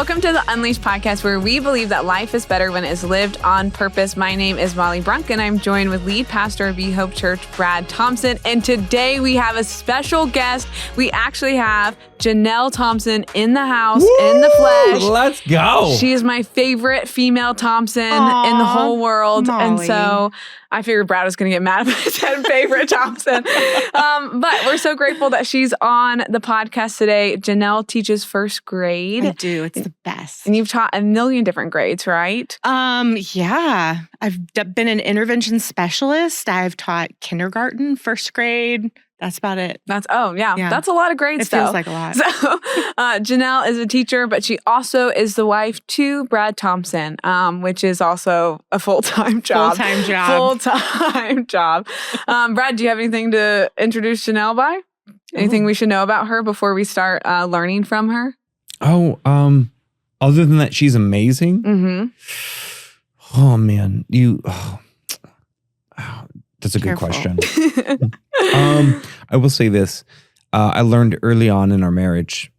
Welcome to the Unleashed podcast, where we believe that life is better when it is lived on purpose. My name is Molly Brunk, and I'm joined with lead pastor of V Hope Church, Brad Thompson. And today we have a special guest. We actually have Janelle Thompson in the house, in the flesh. Let's go. She is my favorite female Thompson in the whole world. Molly. And so I figured Brad was going to get mad if I said favorite Thompson. But we're so grateful that she's on the podcast today. Janelle teaches first grade. I do. It's the best. And you've taught a million different grades, right? Yeah. I've been an intervention specialist. I've taught kindergarten, first grade. That's about it. That's a lot of grades. It feels like a lot. So Janelle is a teacher, but she also is the wife to Brad Thompson, which is also a full-time job. Full-time job. Brad, do you have anything to introduce Janelle by? Anything we should know about her before we start learning from her? Other than that, she's amazing. Mm-hmm. Oh man, that's a good question. I will say this. I learned early on in our marriage,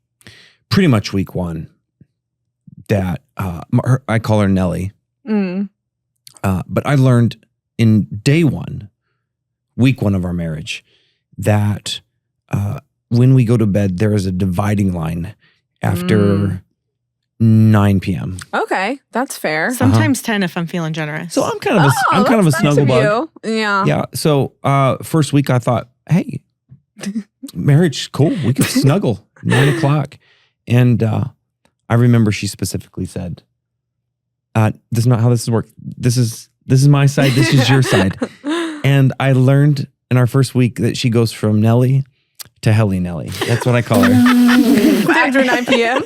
pretty much week one, that I call her Nellie. Mm. But I learned in day one, week one of our marriage, that when we go to bed, there is a dividing line after 9 p.m. Okay, that's fair. Sometimes 10 if I'm feeling generous. So I'm kind of a snuggle bug. Yeah. Yeah. So first week I thought, hey, marriage, cool. We can snuggle 9 o'clock. And I remember she specifically said, this is not how this works. This is my side. This is your side. And I learned in our first week that she goes from Nellie to Helly Nelly. That's what I call her. After 9 p.m.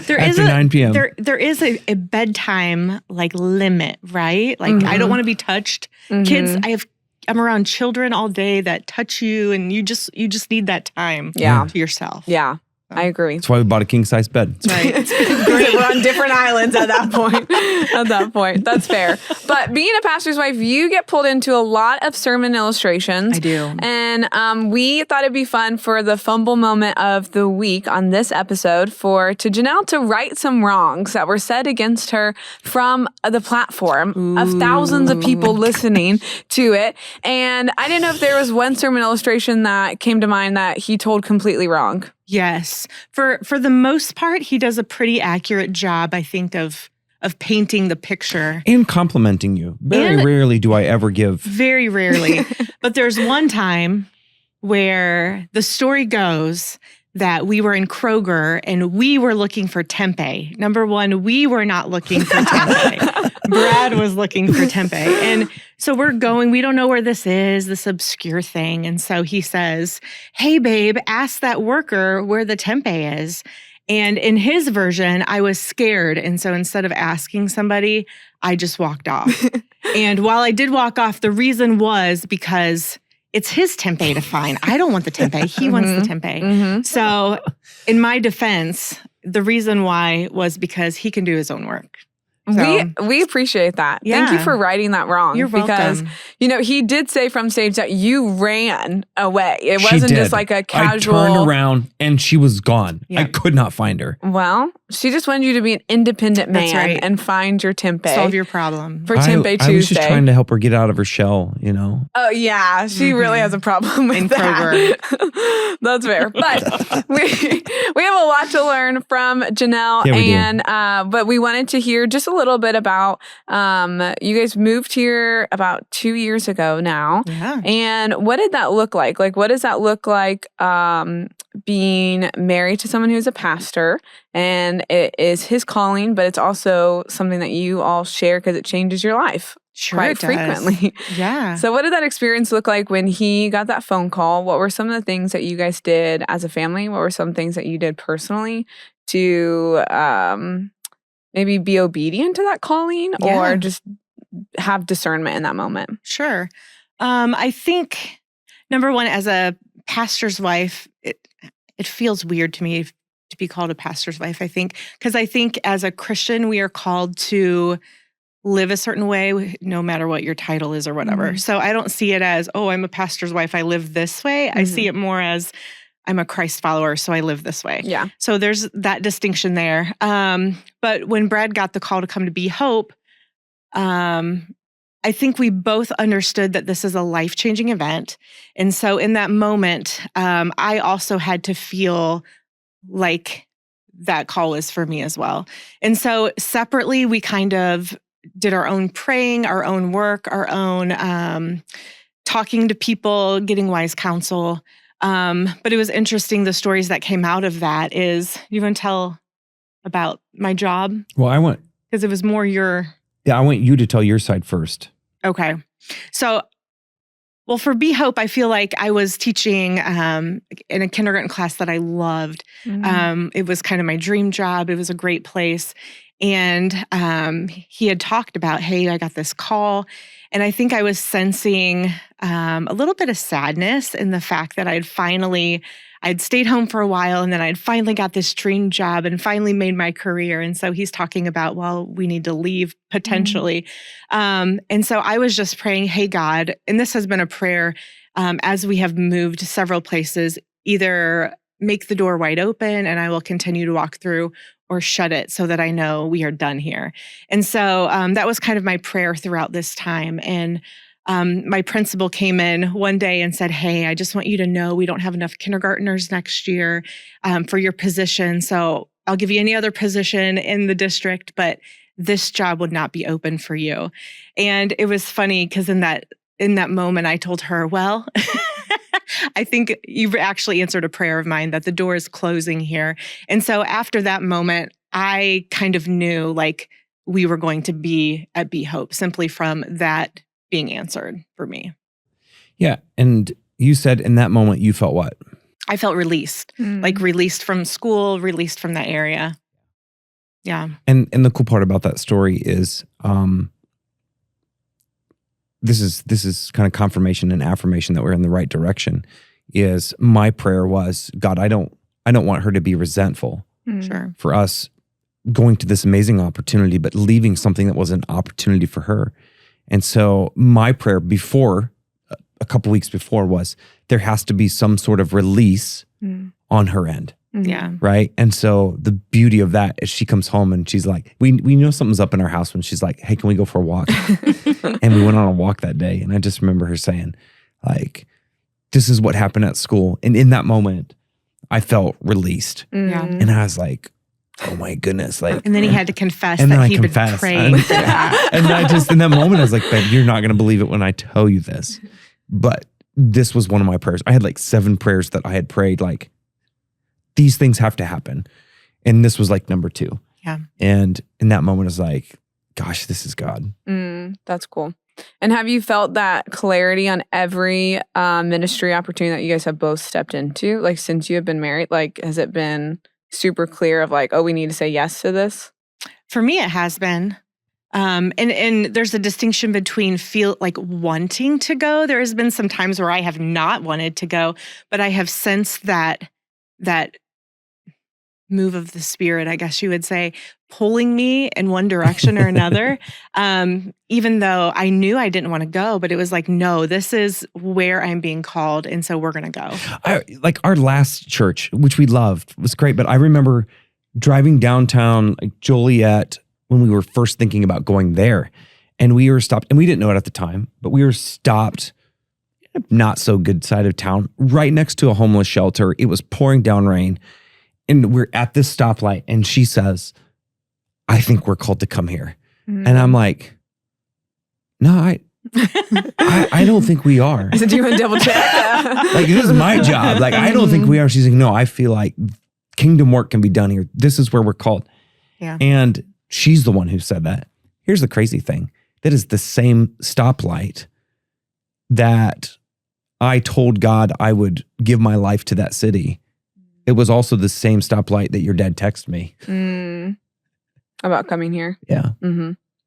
After 9 p.m. There is a bedtime limit, right? Like I don't want to be touched. Mm-hmm. Kids, I'm around children all day that touch you, and you just need that time to yourself. Yeah. I agree. That's why we bought a king-size bed. Right. Because we're on different islands at that point. That's fair. But being a pastor's wife, you get pulled into a lot of sermon illustrations. I do. And we thought it'd be fun for the fumble moment of the week on this episode to Janelle to right some wrongs that were said against her from the platform of thousands of people listening to it. And I didn't know if there was one sermon illustration that came to mind that he told completely wrong. Yes. For the most part, he does a pretty accurate job, I think, of painting the picture. And complimenting you. Very rarely do I ever give. Very rarely. But there's one time where the story goes that we were in Kroger and we were looking for tempeh. Number one, we were not looking for tempeh. Brad was looking for tempeh. And so we're going, we don't know where this is, this obscure thing. And so he says, hey, babe, ask that worker where the tempeh is. And in his version, I was scared. And so instead of asking somebody, I just walked off. And while I did walk off, the reason was because it's his tempeh to find. I don't want the tempeh. He wants the tempeh. Mm-hmm. So in my defense, the reason why was because he can do his own work. So, we appreciate that. Yeah. Thank you for righting that wrong. You're because, welcome. He did say from stage that you ran away. It She wasn't did. just like a casual. I turned around and she was gone. Yeah. I could not find her. Well, she just wanted you to be an independent man That's right. and find your tempeh. Solve your problem. For Tempeh Tuesday. I was just trying to help her get out of her shell, Oh, yeah. She really has a problem with In that. That's fair. But we have a lot to learn from Janelle. Yeah, we do. And but we wanted to hear just a little bit about you guys moved here about 2 years ago now. Yeah. And what did that look like? Like, what does that look like being married to someone who's a pastor? And it is his calling, but it's also something that you all share because it changes your life quite it does. frequently. Yeah. So what did that experience look like when he got that phone call? What were some of the things that you guys did as a family? What were some things that you did personally to maybe be obedient to that calling or just have discernment in that moment? Sure. I think, number one, as a pastor's wife, it feels weird to me to be called a pastor's wife, I think, because I think as a Christian, we are called to live a certain way, no matter what your title is or whatever. Mm-hmm. So I don't see it as, oh, I'm a pastor's wife, I live this way. Mm-hmm. I see it more as, I'm a Christ follower, so I live this way. Yeah. So there's that distinction there. But when Brad got the call to come to Be Hope, I think we both understood that this is a life-changing event. And so in that moment, I also had to feel like that call is for me as well. And so separately, we kind of did our own praying, our own work, our own talking to people, getting wise counsel. But it was interesting, the stories that came out of that is, you want to tell about my job? Well, Because it was more I want you to tell your side first. Okay. So, well, for Be Hope, I feel like I was teaching in a kindergarten class that I loved. It was kind of my dream job. It was a great place. And he had talked about, hey, I got this call. And I think I was sensing a little bit of sadness in the fact that I'd stayed home for a while, and then I'd finally got this dream job and finally made my career. And so he's talking about, well, we need to leave potentially. And so I was just praying, hey, God, and this has been a prayer as we have moved several places, either make the door wide open and I will continue to walk through, or shut it so that I know we are done here. And so that was kind of my prayer throughout this time. And my principal came in one day and said, hey, I just want you to know we don't have enough kindergartners next year for your position. So I'll give you any other position in the district, but this job would not be open for you. And it was funny because in that moment, I told her, well, I think you've actually answered a prayer of mine that the door is closing here. And so after that moment, I kind of knew like we were going to be at Be Hope simply from that being answered for me. Yeah. And you said in that moment, you felt what? I felt released, like released from school, released from that area. Yeah. And the cool part about that story is, this is kind of confirmation and affirmation that we're in the right direction. Is my prayer was, God, I don't want her to be resentful Sure. for us going to this amazing opportunity, but leaving something that was an opportunity for her. And so my prayer before, a couple weeks before, was there has to be some sort of release on her end. Yeah. Right. And so the beauty of that is she comes home and she's like, we know something's up in our house when she's like, hey, can we go for a walk? And we went on a walk that day. And I just remember her saying, like, this is what happened at school. And in that moment, I felt released. Yeah. And I was like, oh my goodness. Like, And then he had to confess and then that I he confessed. betrayed. And I just, in that moment, I was like, babe, you're not going to believe it when I tell you this. But this was one of my prayers. I had like 7 prayers that I had prayed, like, these things have to happen. And this was like number 2. Yeah. And in that moment, I was like, gosh, this is God. That's cool. And have you felt that clarity on every ministry opportunity that you guys have both stepped into? Like, since you have been married, like, has it been super clear of like, oh, we need to say yes to this? For me, it has been. And there's a distinction between feel like wanting to go. There has been some times where I have not wanted to go, but I have sensed that move of the Spirit, I guess you would say, pulling me in one direction or another. Even though I knew I didn't want to go, but it was like, no, this is where I'm being called. And so we're going to go. Like our last church, which we loved, was great. But I remember driving downtown, like Joliet, when we were first thinking about going there. And we were stopped, and we didn't know it at the time, but we were stopped, not so good side of town, right next to a homeless shelter. It was pouring down rain. And we're at this stoplight, and she says, I think we're called to come here. And I'm like, no, I don't think we are. I said, do you want to double check? Like, this is my job. Like, I don't think we are. She's like, no, I feel like kingdom work can be done here. This is where we're called. Yeah. And she's the one who said that. Here's the crazy thing. That is the same stoplight that I told God I would give my life to that city. It was also the same stoplight that your dad texted me. About coming here. Yeah.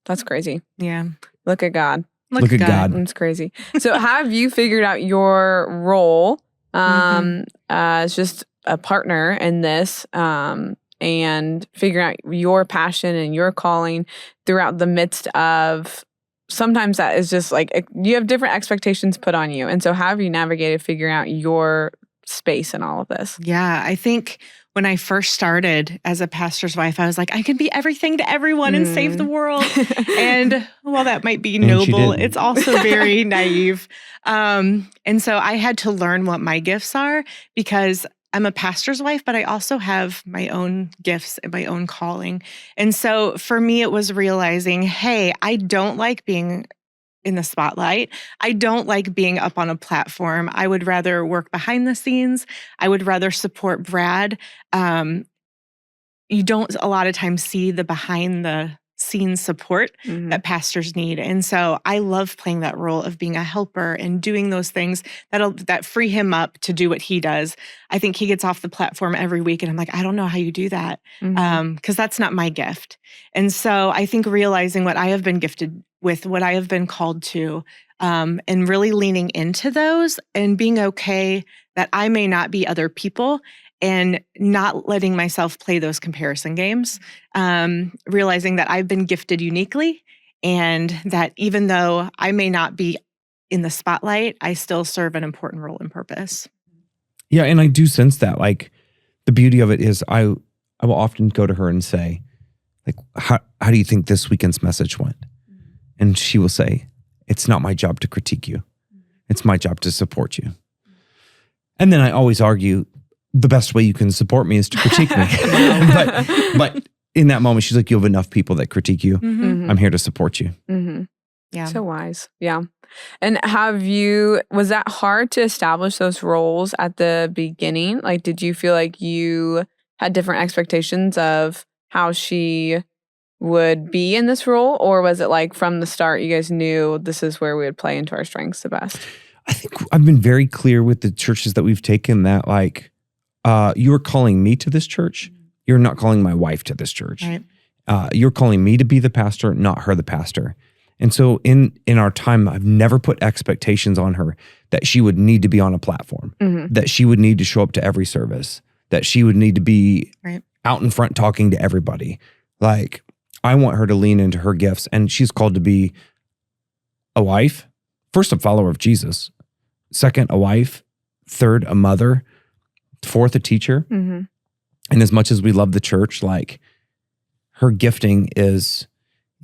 That's crazy. Yeah. Look at God. Look at God. That's crazy. So have you figured out your role as just a partner in this and figuring out your passion and your calling throughout the midst of, sometimes that is just like, you have different expectations put on you. And so how have you navigated figuring out your space in all of this? Yeah, I think when I first started as a pastor's wife, I was like, I can be everything to everyone and save the world. And while that might be noble, it's also very naive. And so I had to learn what my gifts are, because I'm a pastor's wife, but I also have my own gifts and my own calling. And so for me, it was realizing, hey, I don't like being in the spotlight. I don't like being up on a platform. I would rather work behind the scenes. I would rather support Brad. You don't a lot of times see the behind the scenes support that pastors need. And so I love playing that role of being a helper and doing those things that free him up to do what he does. I think he gets off the platform every week and I'm like, I don't know how you do that, because that's not my gift. And so I think realizing what I have been gifted with, what I have been called to, and really leaning into those and being okay that I may not be other people, and not letting myself play those comparison games, realizing that I've been gifted uniquely, and that even though I may not be in the spotlight, I still serve an important role and purpose. Yeah, and I do sense that. Like, the beauty of it is I will often go to her and say, like, how do you think this weekend's message went? And she will say, it's not my job to critique you. It's my job to support you. And then I always argue, the best way you can support me is to critique me. but in that moment, she's like, you have enough people that critique you. I'm here to support you. Yeah. So wise. Yeah. And was that hard to establish those roles at the beginning? Like, did you feel like you had different expectations of how she would be in this role? Or was it like from the start, you guys knew this is where we would play into our strengths the best? I think I've been very clear with the churches that we've taken that, like, you're calling me to this church. You're not calling my wife to this church. Right. You're calling me to be the pastor, not her the pastor. And so in our time, I've never put expectations on her that she would need to be on a platform, that she would need to show up to every service, that she would need to be out in front talking to everybody. Like, I want her to lean into her gifts, and she's called to be a wife, first a follower of Jesus, second a wife, third a mother, fourth a teacher. And as much as we love the church, like, her gifting is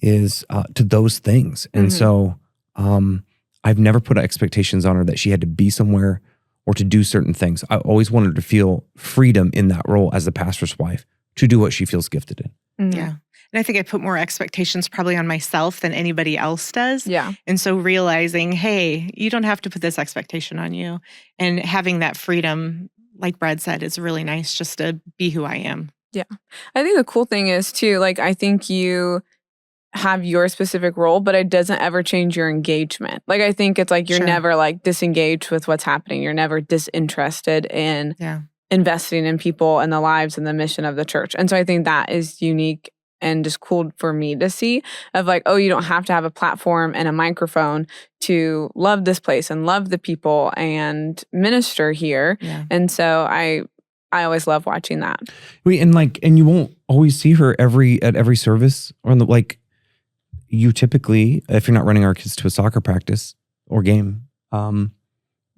to those things. And so I've never put expectations on her that she had to be somewhere or to do certain things. I always wanted her to feel freedom in that role as the pastor's wife to do what she feels gifted in. Yeah. And I think I put more expectations probably on myself than anybody else does. Yeah. And so realizing, hey, you don't have to put this expectation on you. And having that freedom, like Brad said, is really nice, just to be who I am. Yeah. I think the cool thing is too, like, I think you have your specific role, but it doesn't ever change your engagement. Like, I think it's like you're never like disengaged with what's happening. You're never disinterested in investing in people and the lives and the mission of the church. And so I think that is unique and just cool for me to see, of like, oh, you don't have to have a platform and a microphone to love this place and love the people and minister here. Yeah. And so I always love watching that. And you won't always see her at every service, or you typically, if you're not running our kids to a soccer practice or game,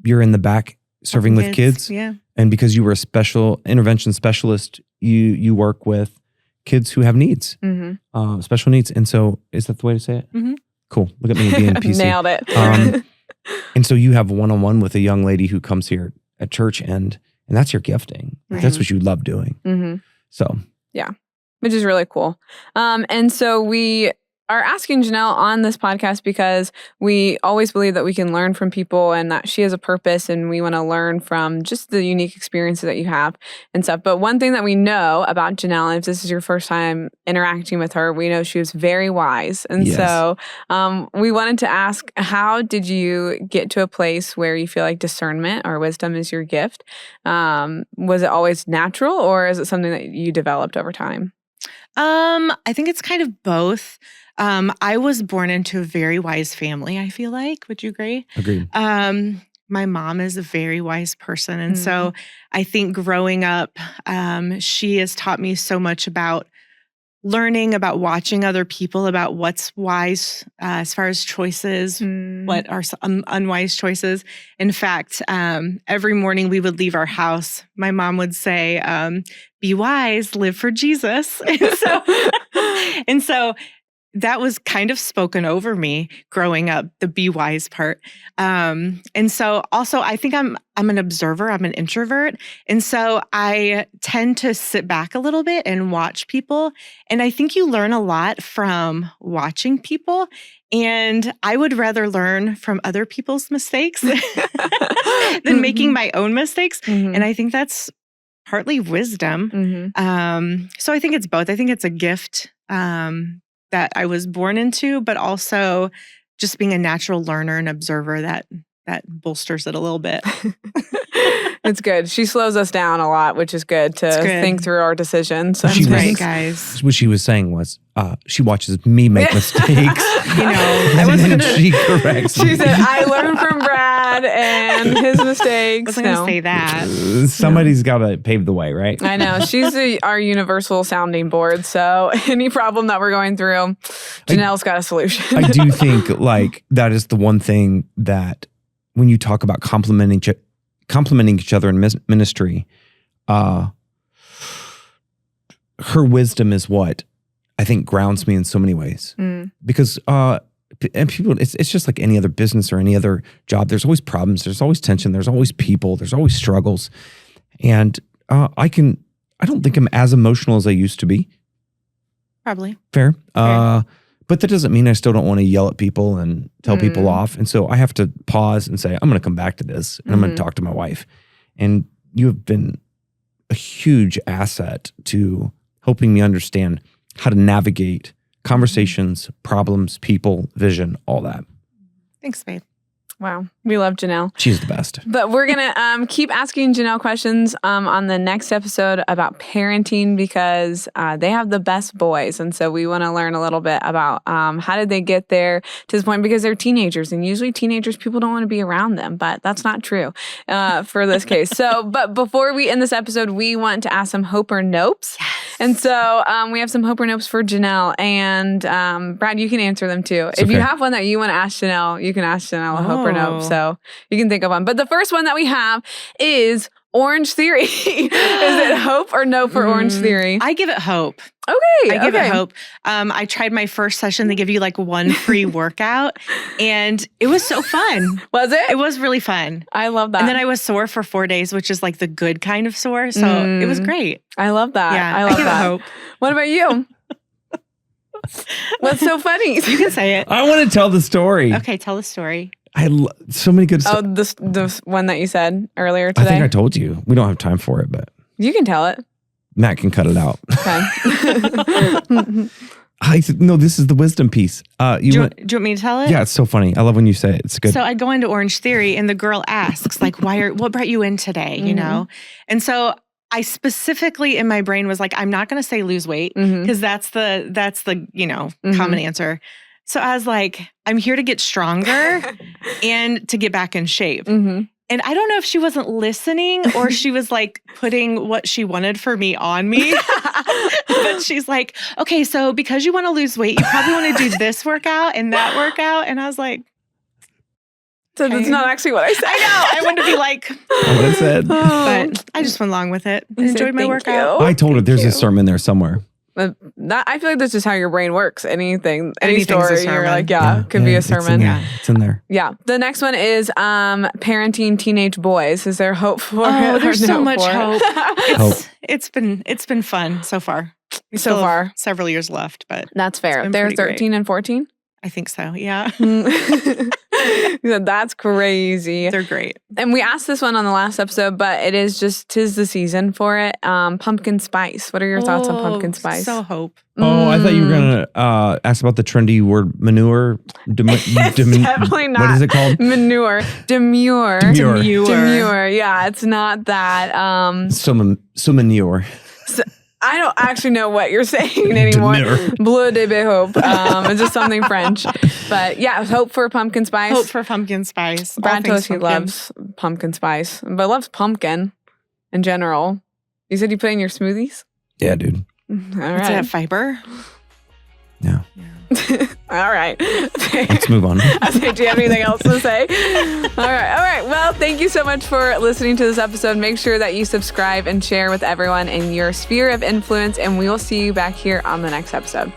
you're in the back serving with kids. Yeah. And because you were a special intervention specialist, you work with kids who have needs, special needs. And so, is that the way to say it? Cool. Look at me being PC. Nailed it. And so you have one-on-one with a young lady who comes here at church, and that's your gifting. That's what you love doing. So. Yeah, which is really cool. And so we are asking Janelle on this podcast because we always believe that we can learn from people and that she has a purpose, and we want to learn from just the unique experiences that you have and stuff. But one thing that we know about Janelle, and if this is your first time interacting with her, we know she was very wise. And so we wanted to ask, how did you get to a place where you feel like discernment or wisdom is your gift? Was it always natural, or is it something that you developed over time? I think it's kind of both. I was born into a very wise family, I feel like. Would you agree? Agreed. My mom is a very wise person. And so I think growing up, she has taught me so much about learning about watching other people about what's wise as far as choices, what are some unwise choices. In fact, every morning we would leave our house. My mom would say, be wise, live for Jesus. And so that was kind of spoken over me growing up, the be wise part. And so also I think I'm an observer, I'm an introvert. And so I tend to sit back a little bit and watch people. And I think you learn a lot from watching people. And I would rather learn from other people's mistakes than making my own mistakes. And I think that's partly wisdom. So I think it's both. I think it's a gift that I was born into, but also just being a natural learner and observer that bolsters it a little bit. It's good. She slows us down a lot, which is good to think through our decisions. That's right, guys. What she was saying was, she watches me make mistakes. I was and she corrects me. She said, I learned from Brad and his mistakes. I wasn't going to say that. Somebody's got to pave the way, right? I know. She's our universal sounding board. So any problem that we're going through, Janelle's got a solution. I do think that is the one thing that when you talk about complimenting each other in ministry, her wisdom is what I think grounds me in so many ways. Because and people, it's just like any other business or any other job. There's always problems. There's always tension. There's always people. There's always struggles. And I don't think I'm as emotional as I used to be. Probably. Fair. But that doesn't mean I still don't want to yell at people and tell people off. And so I have to pause and say, I'm going to come back to this and I'm going to talk to my wife. And you have been a huge asset to helping me understand how to navigate conversations, problems, people, vision, all that. Thanks, babe. Wow. We love Janelle. She's the best. But we're going to keep asking Janelle questions on the next episode about parenting because they have the best boys. And so we want to learn a little bit about how did they get there to this point because they're teenagers. And usually teenagers, people don't want to be around them. But that's not true for this case. But before we end this episode, we want to ask some hope or nopes. Yes. And so we have some hope or nopes for Janelle. And Brad, you can answer them too. If you have one that you want to ask Janelle, you can ask Janelle a hope or nope. So you can think of one. But the first one that we have is Orange Theory. Is it hope or no for Orange Theory? I give it hope. Okay. I give it hope. I tried my first session. They give you one free workout. And it was so fun. Was it? It was really fun. I love that. And then I was sore for 4 days, which is the good kind of sore. So it was great. I love that. Yeah, I give it hope. What about you? What's so funny? You can say it. I want to tell the story. Okay, tell the story. So many good stuff. Oh, the one that you said earlier today? I think I told you. We don't have time for it, but... You can tell it. Matt can cut it out. Okay. No, this is the wisdom piece. Do you want me to tell it? Yeah, it's so funny. I love when you say it. It's good. So I go into Orange Theory and the girl asks, what brought you in today, you know? And so I specifically in my brain was I'm not going to say lose weight because that's the common answer. So I was I'm here to get stronger and to get back in shape. And I don't know if she wasn't listening or she was putting what she wanted for me on me. But she's okay, so because you want to lose weight, you probably want to do this workout and that workout. And I was so that's not actually what I said. I know. I wanted to be what I said. But I just went along with it. Enjoyed my workout. I told her there's a sermon there somewhere. I feel that's just how your brain works. Any Anything's story, you're could be a sermon. It's in there. Yeah. The next one is parenting teenage boys. Is there hope for it? Oh, there's so much hope. Hope. It's been fun so far. We So still far. have several years left, but That's fair. They're 13 and 14? I think so. Yeah. That's crazy. They're great. And we asked this one on the last episode, but it is just 'tis the season for it. Pumpkin spice. What are your thoughts on pumpkin spice? So hope. Oh, I thought you were going to ask about the trendy word manure. Definitely not. What is it called? Manure. Demure. Demure. Yeah, it's not that. So manure. I don't actually know what you're saying anymore. Bleu de hope. It's just something French. But yeah, hope for pumpkin spice. Hope for pumpkin spice. Brad told us he loves pumpkin spice, but loves pumpkin in general. You said you put it in your smoothies? Yeah, dude. All Is right. that fiber? No. All right. Let's move on. Okay, do you have anything else to say? All right. Well, thank you so much for listening to this episode. Make sure that you subscribe and share with everyone in your sphere of influence, and we will see you back here on the next episode.